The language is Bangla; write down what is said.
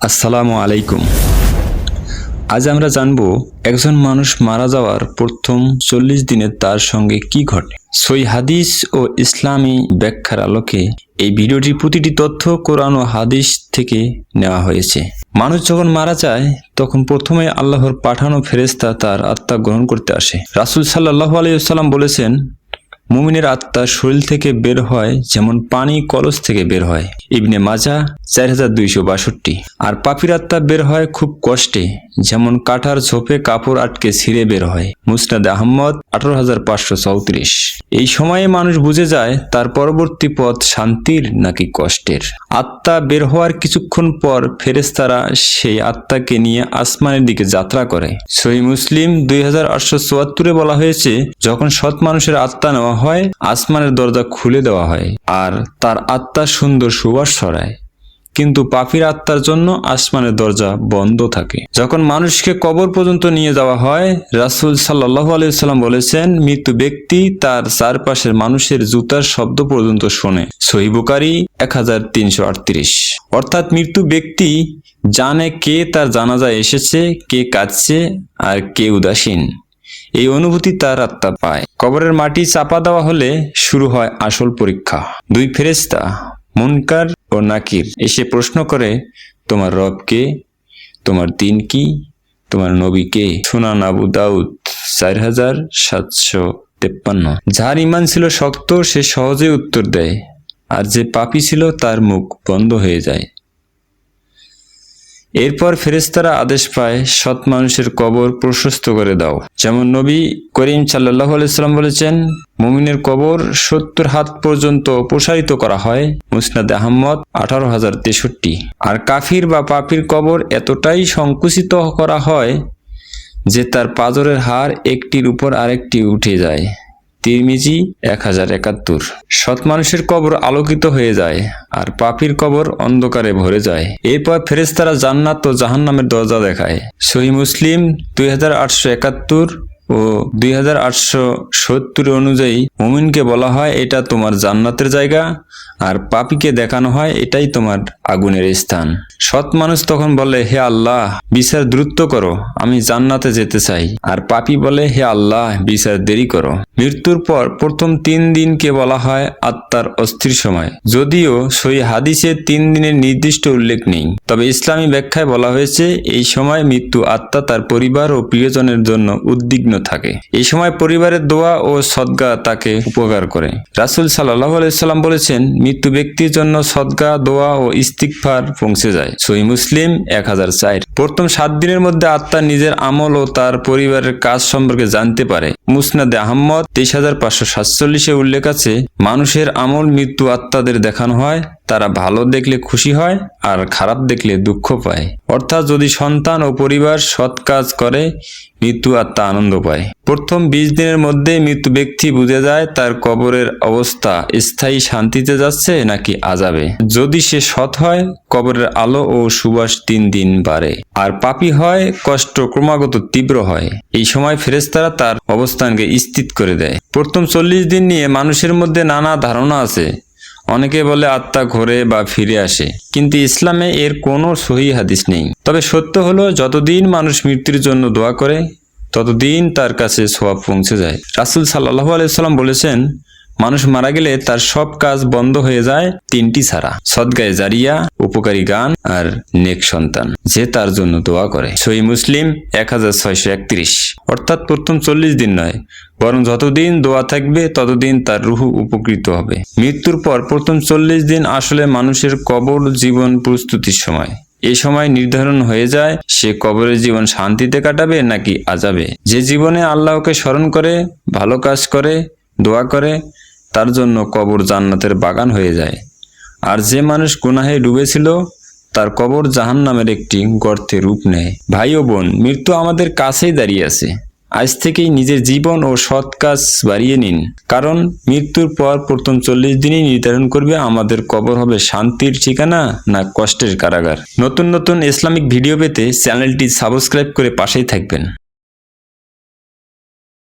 আসসালামু আলাইকুম। আজ আমরা জানব একজন মানুষ মারা যাওয়ার প্রথম 40 দিনে তার সঙ্গে কি ঘটে। সহিহ হাদিস ও ইসলামী ব্যাখ্যার আলোকে এই ভিডিওটির প্রতিটি তথ্য কোরআন ও হাদিস থেকে নেওয়া হয়েছে। মানুষ যখন মারা যায় তখন প্রথমে আল্লাহর পাঠানো ফেরেশতা তার আত্মা গ্রহণ করতে আসে। রাসূল সাল্লাল্লাহু আলাইহি ওয়াসাল্লাম বলেছেন, মুমিনের আত্মা শরীর থেকে বের হয় যেমন পানি কলস থেকে বের হয়। ইবনে মাজাহ 4262। আর পাপীর আত্মা বের হয় খুব কষ্টে, যেমন কাঁটার ঝোপে কাপড় আটকে ছিঁড়ে বের হয়। মুসনাদে আহমদ 18534। এই সময়ে মানুষ বুঝে যায় তার পরবর্তী পথ শান্তির নাকি কষ্টের। আত্মা বের হওয়ার কিছুক্ষণ পর ফেরেশতারা সেই আত্মাকে নিয়ে আসমানের দিকে যাত্রা করে। সহিহ মুসলিম 2874-এ বলা হয়েছে, যখন সৎ মানুষের আত্মা নেওয়া হয় আসমানের দরজা খুলে দেওয়া হয় আর তার আত্মা সুন্দর সুবাস ছড়ায়, কিন্তু পাপীর আত্মার জন্য আসমানের দরজা বন্ধ থাকে। যখন মানুষকে কবর পর্যন্ত নিয়ে যাওয়া হয়, রাসূল সাল্লাল্লাহু আলাইহি ওয়াসাল্লাম বলেছেন, মৃত ব্যক্তি তার চারপাশের মানুষের জুতার শব্দ পর্যন্ত শোনে। সহিহ বুখারী 1338। অর্থাৎ মৃত্যু ব্যক্তি জানে কে তার জানাজায় এসেছে, কে কাঁদছে আর কে উদাসীন। এই অনুভূতি তার আত্মা পায়। কবরের মাটি চাপা দেওয়া হলে শুরু হয় আসল পরীক্ষা। দুই ফেরেশতা মুনকার ও নাকির এসে প্রশ্ন করে, তোমার রব কে, তোমার দিন কি, তোমার নবী কে? সুনান আবু দাউদ 4753। যার ঈমান ছিল শক্ত সে সহজে উত্তর দেয়, আর যে পাপী ছিল তার মুখ বন্ধ হয়ে যায়। এরপর ফেরেশতারা আদেশ পায়, সৎ মানুষের কবর প্রশস্ত করে দাও। যেমন নবী করিম সাল্লাল্লাহু আলাইহি ওয়াসাল্লাম বলেছেন, মুমিনের কবর 70 হাত পর্যন্ত প্রসারিত করা হয়। মুসনাদে আহমদ 18063। আর কাফির বা পাপীর কবর এতটাই সংকুচিত করা হয় যে তার পাজরের হাড় একটির উপর আরেকটি উঠে যায়। তিরমিজি 1071। সৎ মানুষের কবর আলোকিত হয়ে যায় আর পাপীর কবর অন্ধকারে ভরে যায়। এরপর ফেরেশতারা জান্নাত ও জাহান্নামের দরজা দেখায়। সহিহ মুসলিম 2871 ও 2870 অনুযায়ী মুমিনকে বলা হয়, এটা তোমার জান্নাতের জায়গা, আর পাপীকে দেখানো হয়, এটাই তোমার আগুনের স্থান। সৎ মানুষ তখন বলে, হে আল্লাহ, বিচার দ্রুত করো, আমি জান্নাতে যেতে চাই। আর পাপী বলে, হে আল্লাহ, বিচার দেরি করো। মৃত্যুর পর প্রথম 3 দিনকে বলা হয় আত্মার অস্থির সময়। যদিও সহিহ হাদিসে 3 দিনের নির্দিষ্ট উল্লেখ নেই, তবে ইসলামী ব্যাখ্যায় বলা হয়েছে এই সময় মৃত্যু আত্মা তার পরিবার ও প্রিয়জনের জন্য উদ্বিগ্ন থাকে। এই সময় পরিবারের দোয়া ও সদকা তাকে উপকার করে। রাসূল সাল্লাল্লাহু আলাইহি ওয়াসাল্লাম বলেছেন, মৃত্যু ব্যক্তির জন্য সদকা, দোয়া ও ইস্তিগফার পৌঁছে যায়। সহিহ মুসলিম 1004। প্রথম 7 দিনের মধ্যে আত্মা নিজের আমল ও তার পরিবারের কাজ সম্পর্কে জানতে পারে। মুসনাদে আহমদ 23547-এ উল্লেখ আছে, মানুষের আমল মৃত্যু আত্মাদের দেখানো হয়, তারা ভালো দেখলে খুশি হয় আর খারাপ দেখলে দুঃখ পায়। অর্থাৎ যদি সন্তান ও পরিবার সৎ কাজ করে, মৃত্যু আত্মা আনন্দ পায়। প্রথম 20 দিনের মধ্যে মৃত্যু ব্যক্তি বুঝে যায় তার কবরের অবস্থা স্থায়ী শান্তিতে যাচ্ছে নাকি আযাবে। যদি সে সৎ হয়, কবরের আলো ও সুবাস 3 দিন বাড়ে, আর পাপী হয়, কষ্ট ক্রমাগত তীব্র হয়। এই সময় ফেরেশতারা তার অবস্থানকে স্থির করে দেয়। প্রথম 40 দিন নিয়ে মানুষের মধ্যে নানা ধারণা আছে। অনেকে বলে আত্মা ঘোরে বা ফিরে আসে, কিন্তু ইসলামে এর কোনো সহিহ হাদিস নেই। তবে সত্য হলো, যতদিন মানুষ মৃত্যুর জন্য দোয়া করে ততদিন তার কাছে সওয়াব পৌঁছে যায়। রাসূল সাল্লাল্লাহু আলাইহি ওয়াসাল্লাম বলেছেন, মানুষ মারা গেলে তার সব কাজ বন্ধ হয়ে যায় 3টি ছাড়া: সদকায়ে জারিয়া, উপকারী গান আর নেক সন্তান যে তার জন্য দোয়া করে। সহিহ মুসলিম 1631। অর্থাৎ প্রথম 40 দিন নয়, বরং যতদিন দোয়া থাকবে ততদিন তার রূহ উপকৃত হবে। মৃত্যুর পর প্রথম 40 দিন আসলে মানুষের কবর জীবন প্রস্তুতির সময়। এই সময় নির্ধারণ হয়ে যায় সে কবরের জীবন শান্তিতে কাটাবে নাকি আযাবে। যে জীবনে আল্লাহকে স্মরণ করে, ভালো কাজ করে, দোয়া করে, তার জন্য কবর জান্নাতের বাগান হয়ে যায়। আর যে মানুষ গুনাহে ডুবেছিল, তার কবর জাহান্নামের একটি গর্তে রূপ নেয়। ভাই ও বোন, মৃত্যু আমাদের কাছেই দাঁড়িয়ে আছে। আজ থেকেই নিজের জীবন ও সৎ কাজ বাড়িয়ে নিন, কারণ মৃত্যুর পর প্রথম 40 দিনই নির্ধারণ করবে আমাদের কবর হবে শান্তির ঠিকানা না কষ্টের কারাগার। নতুন নতুন ইসলামিক ভিডিও পেতে চ্যানেলটি সাবস্ক্রাইব করে পাশেই থাকবেন।